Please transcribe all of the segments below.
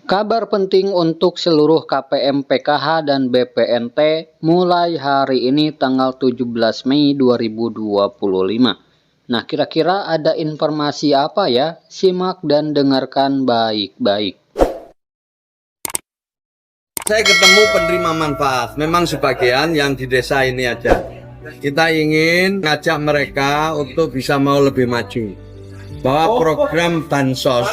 Kabar penting untuk seluruh KPM PKH dan BPNT mulai hari ini tanggal 17 Mei 2025. Nah, kira-kira ada informasi apa ya? Simak dan dengarkan baik-baik. Saya ketemu penerima manfaat, memang sebagian yang di desa ini aja. Kita ingin ngajak mereka untuk bisa mau lebih maju. Bahwa program bansos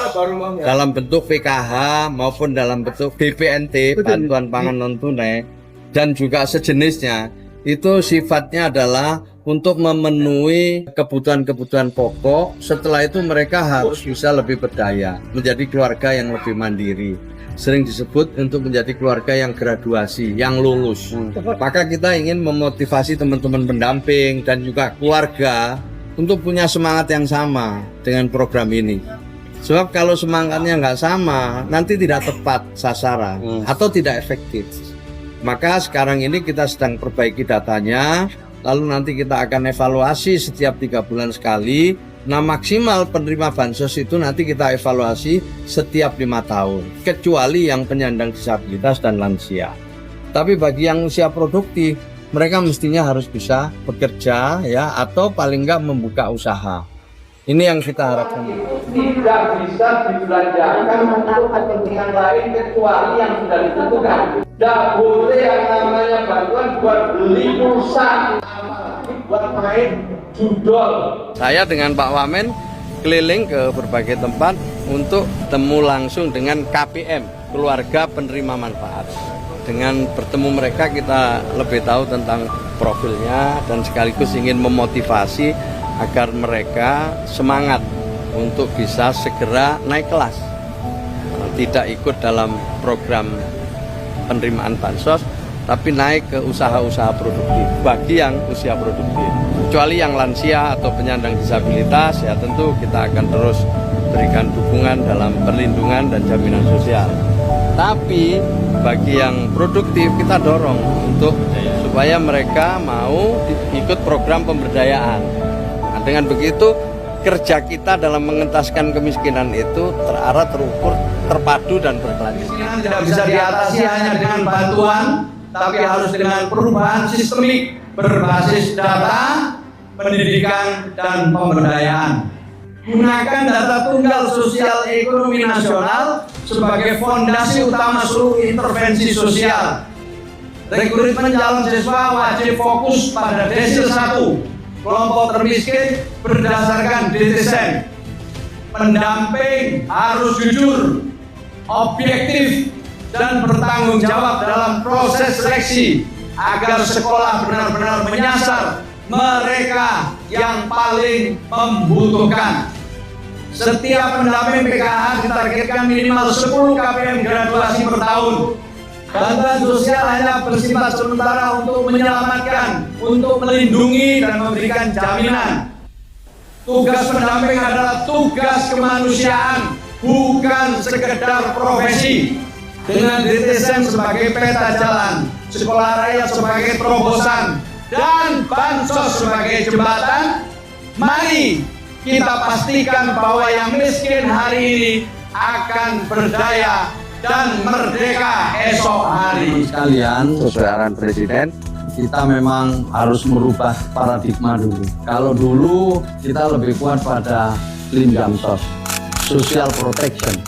dalam bentuk PKH maupun dalam bentuk BPNT, bantuan pangan non tunai, dan juga sejenisnya, itu sifatnya adalah untuk memenuhi kebutuhan-kebutuhan pokok. Setelah itu mereka harus bisa lebih berdaya, menjadi keluarga yang lebih mandiri. Sering disebut untuk menjadi keluarga yang graduasi, yang lulus. Maka kita ingin memotivasi teman-teman pendamping dan juga keluarga untuk punya semangat yang sama dengan program ini. Sebab kalau semangatnya nggak sama, nanti tidak tepat sasaran atau tidak efektif. Maka sekarang ini kita sedang perbaiki datanya, lalu nanti kita akan evaluasi setiap 3 bulan sekali. Nah, maksimal penerima bansos itu nanti kita evaluasi setiap 5 tahun, kecuali yang penyandang disabilitas dan lansia. Tapi bagi yang usia produktif, mereka mestinya harus bisa bekerja ya, atau paling enggak membuka usaha. Ini yang kita harapkan. Tidak bisa dibelanjakan untuk kepentingan lain kecuali yang sudah ditentukan. Tidak boleh yang namanya bantuan buat beli pulsa, buat main judol. Saya dengan Pak Wamen keliling ke berbagai tempat untuk temu langsung dengan KPM, keluarga penerima manfaat. Dengan bertemu mereka kita lebih tahu tentang profilnya dan sekaligus ingin memotivasi agar mereka semangat untuk bisa segera naik kelas, tidak ikut dalam program penerimaan bansos, tapi naik ke usaha-usaha produktif bagi yang usia produktif. Kecuali yang lansia atau penyandang disabilitas, ya tentu kita akan terus berikan dukungan dalam perlindungan dan jaminan sosial. Tapi bagi yang produktif kita dorong untuk supaya mereka mau ikut program pemberdayaan. Nah, dengan begitu kerja kita dalam mengentaskan kemiskinan itu terarah, terukur, terpadu dan berkelanjutan. Kemiskinan tidak bisa diatasi hanya dengan bantuan, tapi harus dengan perubahan sistemik berbasis data, pendidikan dan pemberdayaan. Gunakan data tunggal sosial ekonomi nasional sebagai fondasi utama seluruh intervensi sosial. Rekrutmen calon siswa wajib fokus pada desil 1, kelompok termiskin berdasarkan DTSEN. Pendamping harus jujur, objektif, dan bertanggung jawab dalam proses seleksi agar sekolah benar-benar menyasar mereka yang paling membutuhkan. Setiap pendamping PKH ditargetkan minimal 10 KPM graduasi per tahun. Bantuan sosial hanya bersifat sementara untuk menyelamatkan, untuk melindungi dan memberikan jaminan. Tugas pendamping adalah tugas kemanusiaan, bukan sekedar profesi. Dengan DTSEN sebagai peta jalan, sekolah rakyat sebagai terobosan, dan bansos sebagai jembatan, mari kita pastikan bahwa yang miskin hari ini akan berdaya dan merdeka esok hari. Sekalian, sesuai arahan Presiden, kita memang harus merubah paradigma dulu. Kalau dulu kita lebih kuat pada linjamsos, social protection,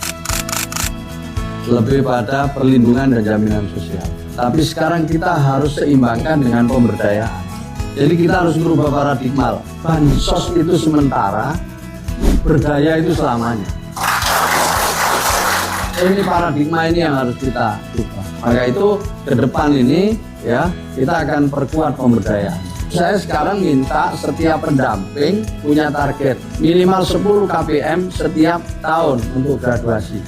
lebih pada perlindungan dan jaminan sosial. Tapi sekarang kita harus seimbangkan dengan pemberdayaan. Jadi kita harus merubah paradigma. Bansos itu sementara, berdaya itu selamanya. Ini paradigma ini yang harus kita ubah. Maka itu ke depan ini ya kita akan perkuat pemberdayaan. Saya sekarang minta setiap pendamping punya target minimal 10 KPM setiap tahun untuk graduasi.